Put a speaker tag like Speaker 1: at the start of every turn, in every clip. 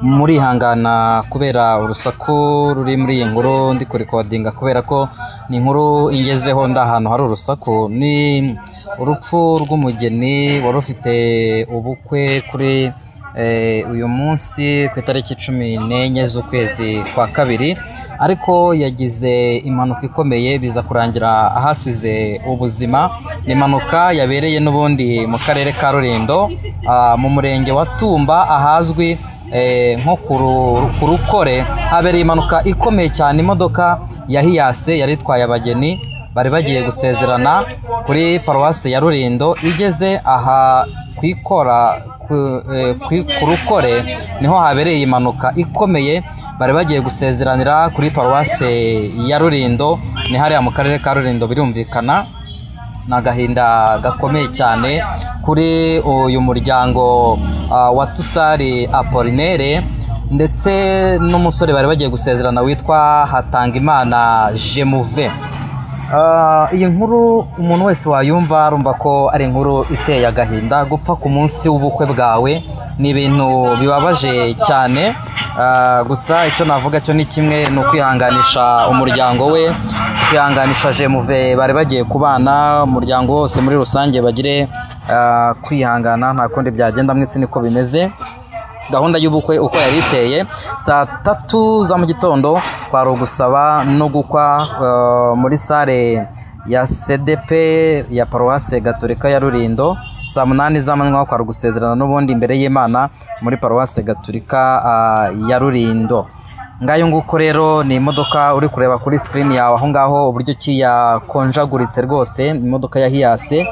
Speaker 1: murihangana kubera urusaku ruri muri iyi nkuru ndi kurikodinga, kubera ko ni inkuru ingezeho ndi ahantu hari urusaku. Ni urupfu rw'umugeni wari ufite ubukwe kuri uyu munsi ku itariki 14 z'ukwezi kwa kabiri, ariko yagize impanuka ikomeye biza kurangira ahasize ubuzima. Ni impanuka yabereye n'ubundi mu karere ka Rulindo mu murenge wa Tumba ahazwi nko ku Rukore. Habereye impanuka ikomeye cyane, imodoka ya Hiyase yari itwaye abageni bari bagiye gusezerana kuri paruwasi ya Rulindo. Igeze aha ku Rukore niho habereye impanuka ikomeye, bari bagiye gusezeranira kuri paruwasi ya Rulindo, ni hariya mu karere ka Rulindo. Birumvikana n'agahinda gakomeye cyane kuri uyu muryango wa Tusari Apollinaire ndetse n'umusore bari bagiye gusezerana witwa Hatangimana Jemuve. Iyi nkuru umuntu wese wayumva arumva ko ari inkuru iteye agahinda. Gupfa ku munsi w'ubukwe bwawe ni ibintu bibabaje cyane, gusa icyo navuga cyo ni kimwe, ni ukwihanganisha umuryango we, kwihanganisha Jemuve bari bagiye kubana. Umuryango wose muri rusange bagire kwihangana, nta kundi byagenda, mwese niko bimeze. Gahunda y'ubukwe uko yari iteye, saa 3 za mu gitondo kwari ugusaba no gukwa muri sale ya CDP ya paruwasi gatolika ya Rulindo. Saa 8 z'amanywa kwari gusezerana n'ubundi imbere y'Imana muri paruwasi gatolika ya Rulindo. Ngayo nguko rero ni imodoka uri kureba kuri screen yawe aho ngaho uburyo ki yakonjaguritse rwose, imodoka ya Hiyase.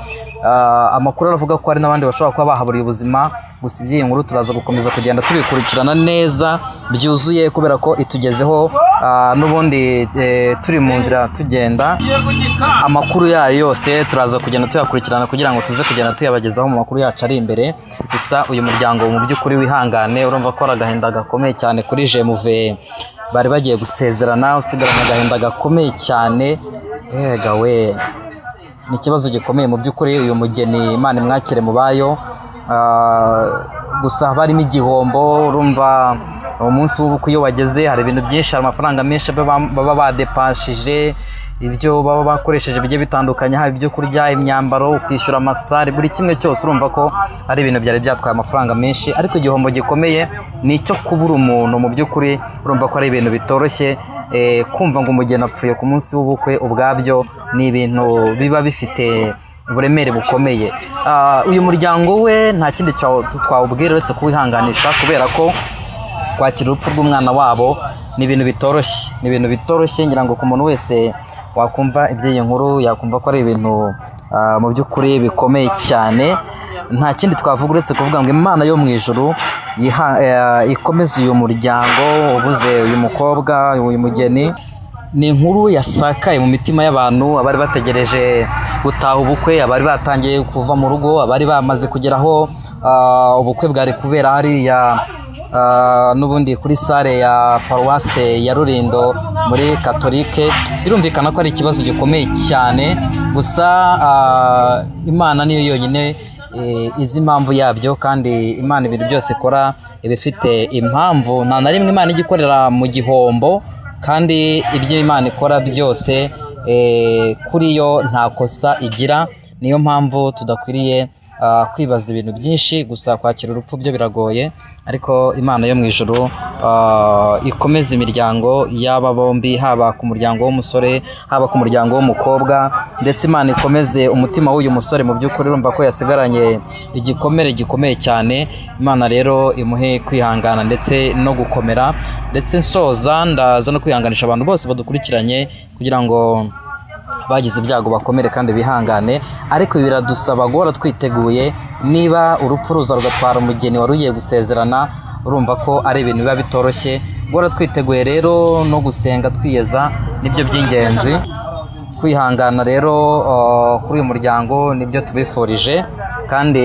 Speaker 1: Amakuru aravuga ko hari n'abandi bashobora kuba bahaburiye ubuzima, gusa iby'iyi nkuru turaza gukomeza kugenda tubikurikirana neza byuzuye, kubera ko itugezeho n'ubundi turi mu nzira tugenda. Amakuru yayo yose turaza kugenda tuyakurikirana kugira ngo tuze kugenda tuyabagezaho mu makuru yacu ari imbere. Gusa uyu muryango mu by'ukuri wihangane, urumva ko ari agahinda gakomeye cyane kuri Jemuve bari bagiye gusezerana, usigaranye agahinda gakomeye cyane. Ega we, ni ikibazo gikomeye mu by'ukuri. Uyu mugeni Imana imwakire mu bayo, gusa barimo igihombo. Urumva umunsi w'ubukwe iyo wageze hari ibintu byinshi, hari amafaranga menshi baba badepashije, ibyo baba bakoresheje bigiye bitandukanye, haba ibyo kurya, imyambaro, kwishyura amasare, buri kimwe cyose. Urumva ko ari ibintu byari byatwaye amafaranga menshi, ariko igihombo gikomeye ni icyo kubura umuntu. Mu by'ukuri urumva ko ari ibintu bitoroshye. Kumva ngo umugeni apfuye ku munsi w'ubukwe ubwabyo ni ibintu biba bifite uburemere bukomeye. Uyu muryango we nta kindi twawubwira uretse kuwihanganisha, kubera ko kwakira urupfu rw'umwana wabo ni ibintu bitoroshye, ni ibintu bitoroshye. Ngira ngo ku muntu wese wakumva iby'iyi nkuru yakumva ko ari ibintu mu by'ukuri bikomeye cyane. Nta kindi twavuga uretse kuvuga ngo Imana yo mu ijuru ikomeze uyu muryango ubuze uyu mukobwa, uyu mugeni. Ni inkuru yasakaye mu mitima y'abantu, abari bategereje gutaha ubukwe, abari batangiye kuva mu rugo, abari bamaze kugeraho ubukwe bwari kubera hariya n'ubundi kuri sale ya paruwase ya Rulindo muri katolike. Birumvikana ko ari ikibazo gikomeye cyane, gusa Imana niyo yonyine izi impamvu yabyo, kandi Imana ibintu byose ikora iba ifite impamvu. Nta na rimwe Imana igikorera mu gihombo, kandi ibyo Imana ikora byose kuri yo nta kosa igira. Niyo mpamvu tudakwiriye kwibaza ibintu byinshi, gusa kwakira urupfu byo biragoye. Ariko Imana yo mu ijuru ikomeza imiryango y'aba bombi, haba ku muryango w'umusore, haba ku muryango w'umukobwa, ndetse Imana ikomeze umutima w'uyu musore. Mu by'ukuri urumva ko yasigaranye igikomere gikomeye cyane. Imana rero imuhe kwihangana ndetse no gukomera. Ndetse nsoza ndaza no kwihanganisha abantu bose badukurikiranye, kugira ngo bagize ibyago bakomere kandi bihangane. Ariko biradusaba guhora twiteguye, niba urupfu ruza rugatwara umugeni wari ugiye gusezerana, urumva ko ari ibintu biba bitoroshye. Guhora twiteguye rero no gusenga twiyeza nibyo by'ingenzi. Kwihangana rero kuri uyu muryango nibyo tubifurije, kandi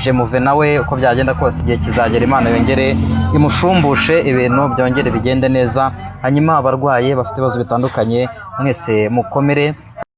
Speaker 1: Jemuve nawe uko byagenda kose igihe kizagera Imana yongere imushumbushe, ibintu byongere bigende neza. Hanyuma abarwaye bafite ibibazo bitandukanye mwese mukomere.